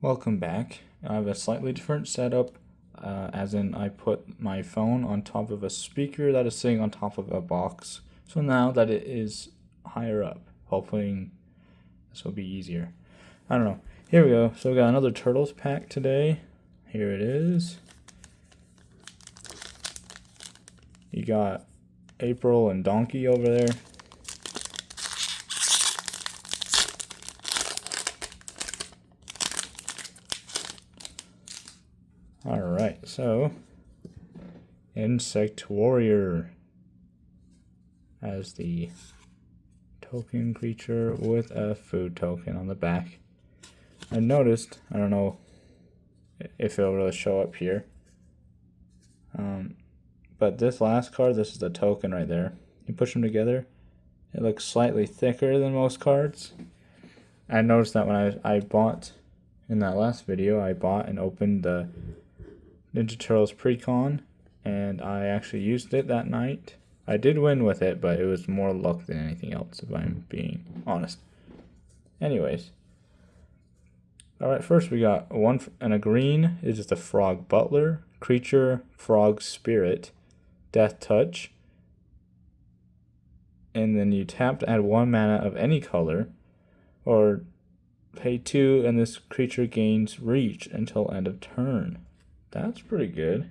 Welcome back. I have a slightly different setup, as in I put my phone on top of a speaker that is sitting on top of a box. So now that it is higher up, hopefully this will be easier. I don't know. Here we go. So we got another Turtles pack today. Here it is. You got April and Donkey over there. Alright, so Insect Warrior as the token creature with a food token on the back. I noticed, I don't know if it'll really show up here, but this last card, this is the token right there. You push them together, it looks slightly thicker than most cards. I noticed that when I bought, in that last video, I bought and opened the Ninja Turtles Precon, and I actually used it that night. I did win with it, but it was more luck than anything else, if I'm being honest. Anyways. Alright, first we got one, and a green is just a Frog Butler, creature, Frog Spirit, Death Touch. And then you tap to add 1 mana of any color, or pay 2, and this creature gains reach until end of turn. That's pretty good.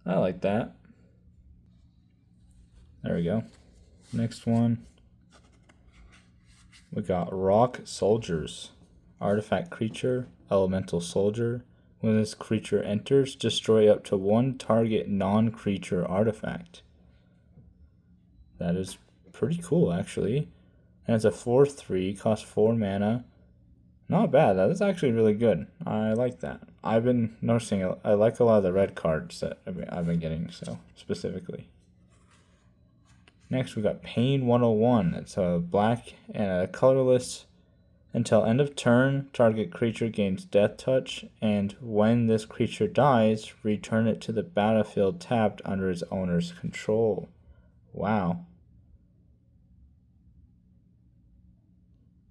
I like that. There we go. Next one. We got Rock Soldiers. Artifact creature, elemental soldier. When this creature enters, destroy up to 1 target non-creature artifact. That is pretty cool, actually. And it's a 4/3, costs 4 mana. Not bad. That is actually really good. I like that. I've been noticing I like a lot of the red cards that I've been getting, so specifically. Next we got Pain 101. It's a black and a colorless. Until end of turn, target creature gains Death Touch, and when this creature dies, return it to the battlefield tapped under its owner's control. Wow.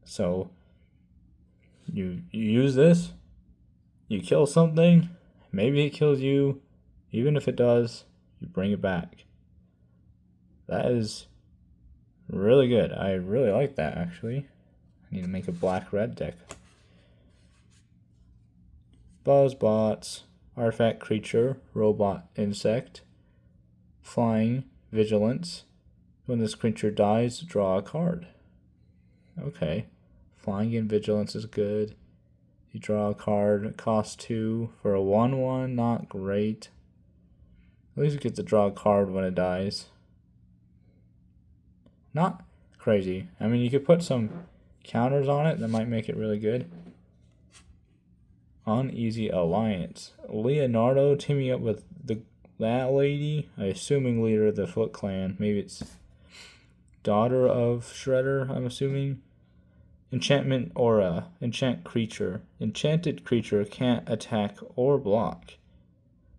So you use this, you kill something, maybe it kills you, even if it does, you bring it back. That is really good. I really like that, actually. I need to make a black-red deck. Buzzbots, artifact creature, robot insect, flying, vigilance. When this creature dies, draw a card. Okay. Flying and vigilance is good. You draw a card, cost 2 for a 1/1, not great. At least you get to draw a card when it dies. Not crazy. I mean, you could put some counters on it that might make it really good. Uneasy Alliance. Leonardo teaming up with that lady, I assuming leader of the Foot Clan. Maybe it's daughter of Shredder, I'm assuming. Enchantment Aura. Enchant creature. Enchanted creature can't attack or block.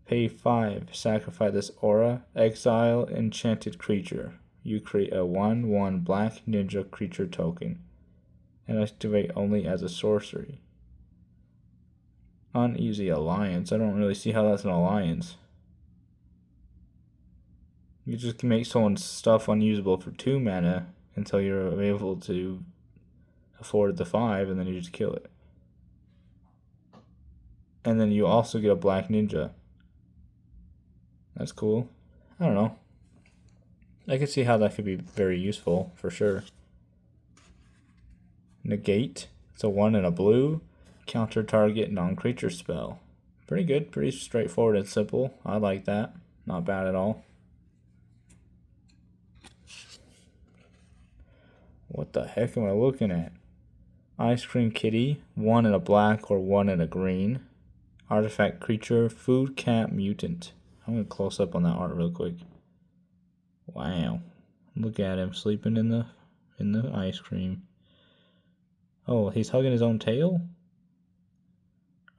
Pay 5. Sacrifice this aura. Exile enchanted creature. You create a 1/1 black ninja creature token. And activate only as a sorcery. Uneasy Alliance. I don't really see how that's an alliance. You just can make someone's stuff unusable for 2 mana until you're able to afford the 5, and then you just kill it. And then you also get a black ninja. That's cool. I don't know. I can see how that could be very useful, for sure. Negate. It's a 1 and a blue. Counter target non-creature spell. Pretty good. Pretty straightforward and simple. I like that. Not bad at all. What the heck am I looking at? Ice Cream Kitty, 1 in a black or 1 in a green. Artifact creature, food cat mutant. I'm going to close up on that art real quick. Wow. Look at him sleeping in the ice cream. Oh, he's hugging his own tail?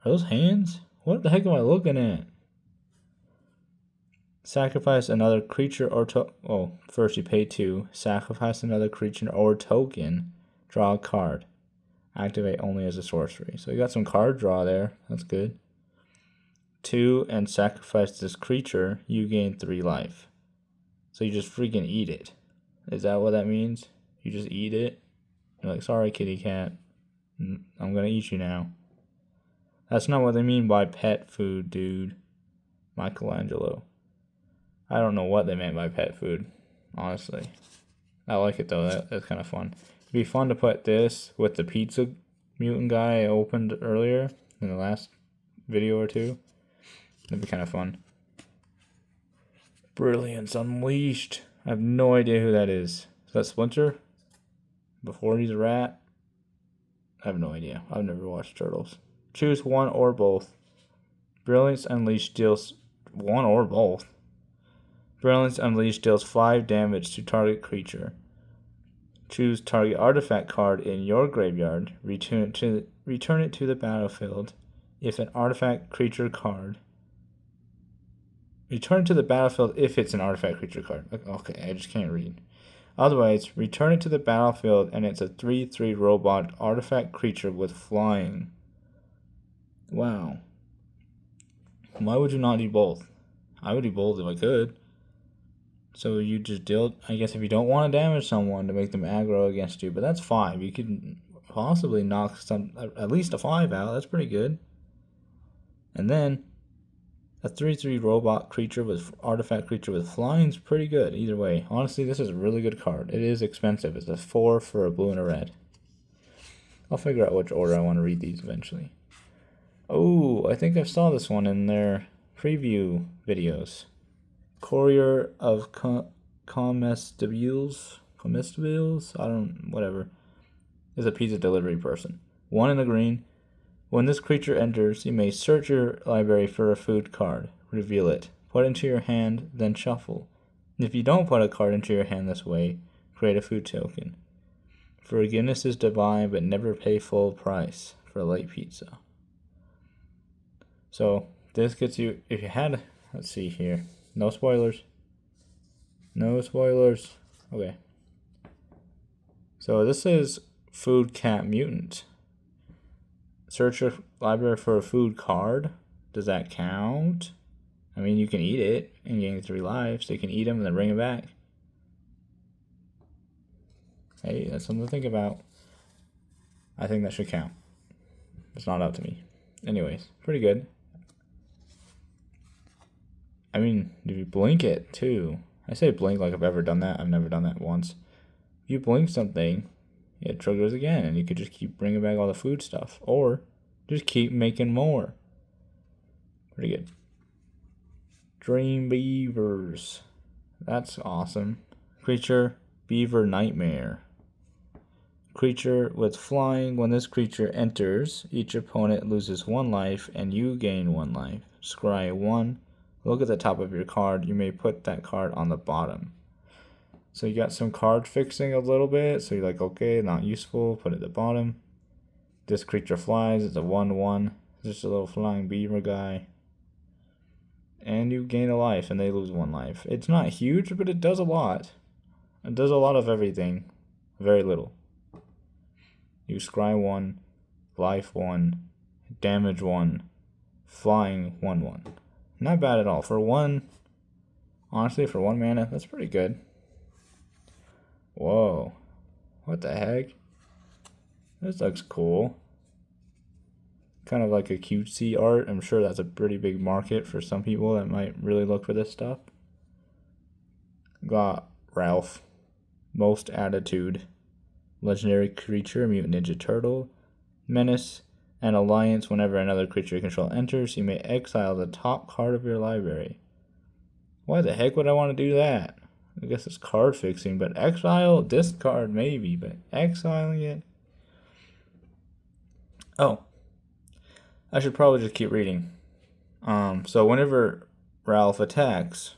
Are those hands? What the heck am I looking at? Sacrifice another creature or first you pay 2. Sacrifice another creature or token. Draw a card. Activate only as a sorcery. So you got some card draw there. That's good. 2 and sacrifice this creature. You gain 3 life. So you just freaking eat it. Is that what that means? You just eat it? You're like, sorry, kitty cat. I'm gonna eat you now. That's not what they mean by pet food, dude. Michelangelo. I don't know what they meant by pet food, honestly. I like it though, that's kind of fun. It'd be fun to put this with the pizza mutant guy I opened earlier in the last video or two. That'd be kind of fun. Brilliance Unleashed. I have no idea who that is. Is that Splinter? Before he's a rat? I have no idea. I've never watched Turtles. Choose one or both. Brilliance Unleashed deals one or both. Brilliance Unleashed deals 5 damage to target creature. Choose target artifact card in your graveyard. Return it to the battlefield. If an artifact creature card. Return it to the battlefield if it's an artifact creature card. Okay, I just can't read. Otherwise, return it to the battlefield and it's a 3/3 robot artifact creature with flying. Wow. Why would you not do both? I would do both if I could. So you just deal, I guess if you don't want to damage someone to make them aggro against you, but that's 5. You could possibly knock at least a 5 out. That's pretty good. And then a 3/3 robot creature with artifact creature with flying is pretty good. Either way, honestly, this is a really good card. It is expensive. It's a 4 for a blue and a red. I'll figure out which order I want to read these eventually. Oh, I think I saw this one in their preview videos. Courier of Comestibles, whatever, is a pizza delivery person. 1 in the green. When this creature enters, you may search your library for a food card. Reveal it. Put it into your hand, then shuffle. If you don't put a card into your hand this way, create a food token. Forgiveness is divine, but never pay full price for light pizza. So this gets you, if you had, let's see here. No spoilers. No spoilers. Okay. So this is Food Cat Mutant. Search your library for a food card. Does that count? I mean, you can eat it and gain 3 lives. So you can eat them and then bring it back. Hey, that's something to think about. I think that should count. It's not up to me. Anyways, pretty good. I mean, if you blink it too. I say blink like I've ever done that. I've never done that once. If you blink something, it triggers again, and you could just keep bringing back all the food stuff, or just keep making more. Pretty good. Dream Beavers. That's awesome. Creature, Beaver Nightmare. Creature with flying. When this creature enters, each opponent loses 1 life, and you gain 1 life. Scry 1. Look at the top of your card. You may put that card on the bottom. So you got some card fixing a little bit. So you're like, okay, not useful. Put it at the bottom. This creature flies. It's a 1/1. Just a little flying beaver guy. And you gain a life and they lose 1 life. It's not huge, but it does a lot. It does a lot of everything. Very little. You scry 1, life 1, damage 1, flying 1/1. Not bad at all. For 1, honestly, for 1 mana, that's pretty good. Whoa. What the heck? This looks cool. Kind of like a cutesy art. I'm sure that's a pretty big market for some people that might really look for this stuff. Got Ralph. Most Attitude. Legendary creature, Mutant Ninja Turtle. Menace. And Alliance. Whenever another creature you control enters, you may exile the top card of your library. Why the heck would I want to do that? I guess it's card fixing, but exile, discard maybe, but exiling it? Oh. I should probably just keep reading. So whenever Ralph attacks,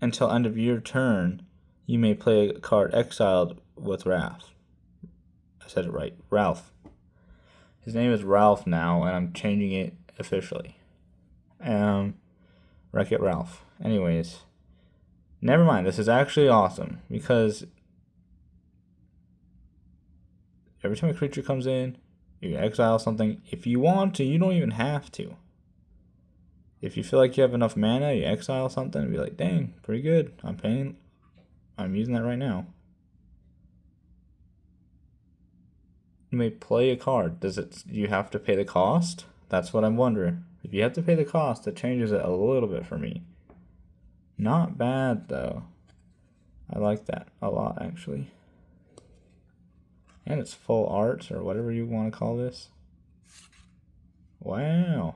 until end of your turn, you may play a card exiled with Ralph. I said it right. Ralph. His name is Ralph now, and I'm changing it officially. Wreck-It Ralph. Anyways. Never mind. This is actually awesome, because every time a creature comes in, You can exile something if you want to. You don't even have to. If you feel like you have enough mana, you exile something and be like, dang, pretty good. I'm using that right now. You may play a card. You have to pay the cost? That's what I'm wondering. If you have to pay the cost, it changes it a little bit for me. Not bad though. I like that a lot actually. And it's full art or whatever you want to call this. Wow.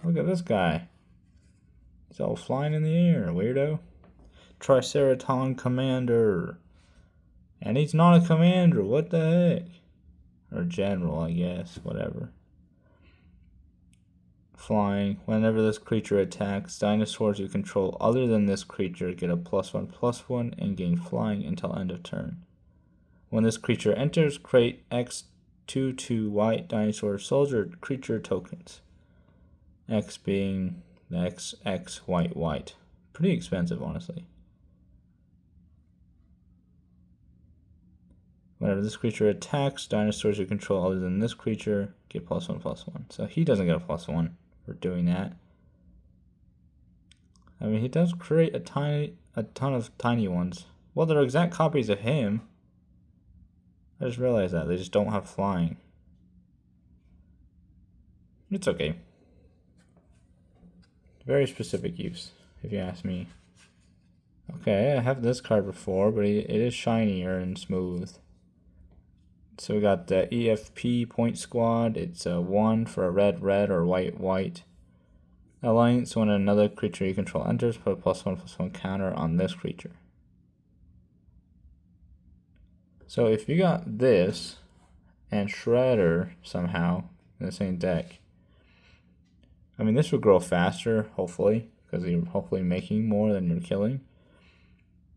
Look at this guy. He's all flying in the air, weirdo. Triceraton Commander. And he's not a commander, what the heck? Or general, I guess, whatever. Flying. Whenever this creature attacks, dinosaurs you control other than this creature get a +1/+1 and gain flying until end of turn. When this creature enters, create X/2/2 white dinosaur soldier creature tokens. X being the XX white. Pretty expensive, honestly. Whenever this creature attacks, dinosaurs you control other than this creature get +1/+1. So he doesn't get a +1 for doing that. I mean, he does create a ton of tiny ones. Well, they're exact copies of him. I just realized that. They just don't have flying. It's okay. Very specific use, if you ask me. Okay, I have this card before, but it is shinier and smooth. So we got the EFP Point Squad. It's a 1 for a red or white. Alliance, when another creature you control enters, put a +1/+1 counter on this creature. So if you got this and Shredder somehow in the same deck, I mean, this would grow faster, hopefully, because you're hopefully making more than you're killing.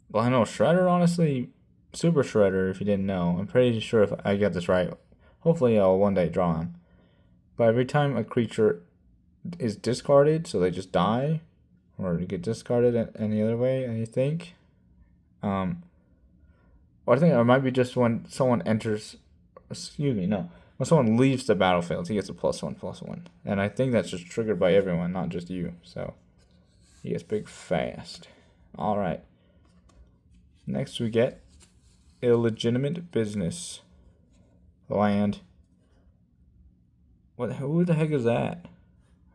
Well, I know Shredder, honestly, Super Shredder, if you didn't know. I'm pretty sure if I get this right. Hopefully I'll one day draw him. But every time a creature is discarded, so they just die, or get discarded any other way, I think. Or I think it might be just when someone enters, when someone leaves the battlefield, he gets a +1/+1. And I think that's just triggered by everyone, not just you. So he gets big fast. Alright. Next we get Illegitimate Business. Land. Who the heck is that?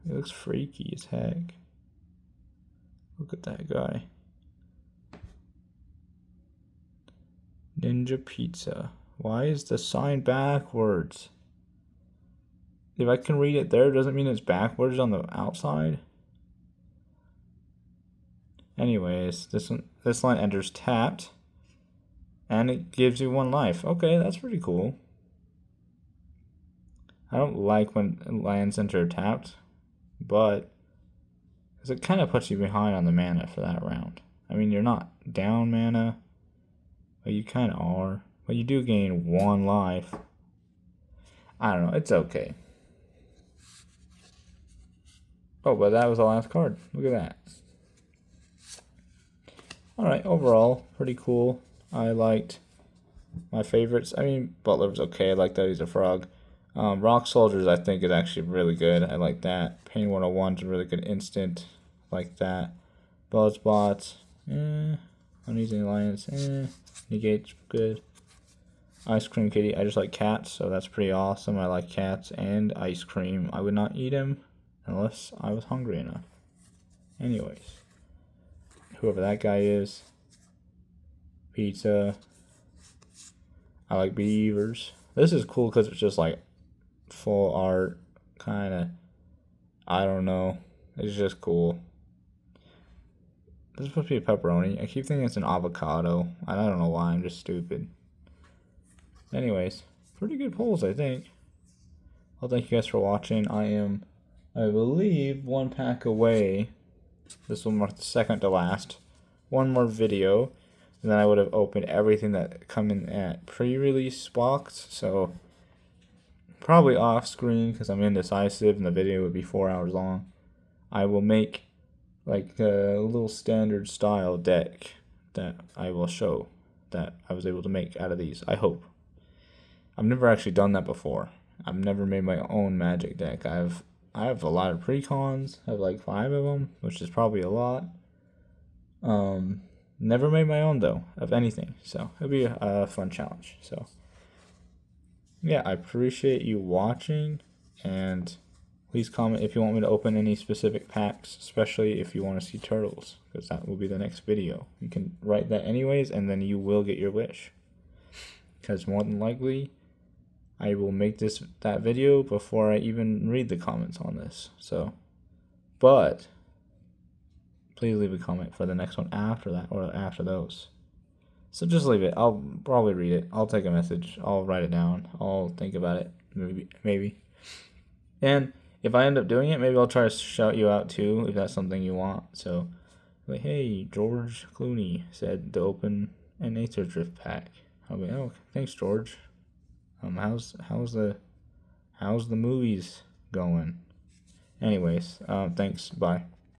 He looks freaky as heck. Look at that guy. Ninja Pizza. Why is the sign backwards? If I can read it there, doesn't mean it's backwards on the outside. Anyways, this line enters tapped, and it gives you 1 life. Okay, that's pretty cool. I don't like when lands enter tapped, but because it kind of puts you behind on the mana for that round. I mean, you're not down mana, but you kind of are. But you do gain 1 life. I don't know. It's okay. Oh, but that was the last card. Look at that. Alright, overall, pretty cool. I liked my favorites. I mean, Butler was okay. I like that he's a frog. Rock Soldiers, I think, is actually really good. I like that. Pain 101 is a really good instant. Like that. Buzzbots, Uneasy Alliance, Negate's good. Ice Cream Kitty, I just like cats, so that's pretty awesome. I like cats and ice cream. I would not eat him unless I was hungry enough. Anyways, whoever that guy is. Pizza. I like beavers. This is cool because it's just like full art, kind of. I don't know. It's just cool. This is supposed to be a pepperoni. I keep thinking it's an avocado. I don't know why. I'm just stupid. Anyways, pretty good pulls, I think. Well, thank you guys for watching. I believe, 1 pack away. This will mark the second to last. 1 more video, and then I would have opened everything that come in at pre-release box. So probably off screen because I'm indecisive, and the video would be 4 hours long. I will make like a little standard style deck that I will show that I was able to make out of these. I hope. I've never actually done that before, I've never made my own Magic deck. I have a lot of precons. I have like 5 of them, which is probably a lot. Never made my own though of anything, so it'll be a fun challenge. So yeah, I appreciate you watching, and please comment if you want me to open any specific packs, especially if you want to see turtles, because that will be the next video. You can write that anyways, and then you will get your wish. Because more than likely, I will make that video before I even read the comments on this. So, but please leave a comment for the next one after that or after those. So just leave it. I'll probably read it. I'll take a message. I'll write it down. I'll think about it. Maybe. And if I end up doing it, maybe I'll try to shout you out too if that's something you want. So, like, hey, George Clooney said to open a Nature Drift pack. I'll be, oh, thanks, George. How's the movies going? Anyways, thanks. Bye.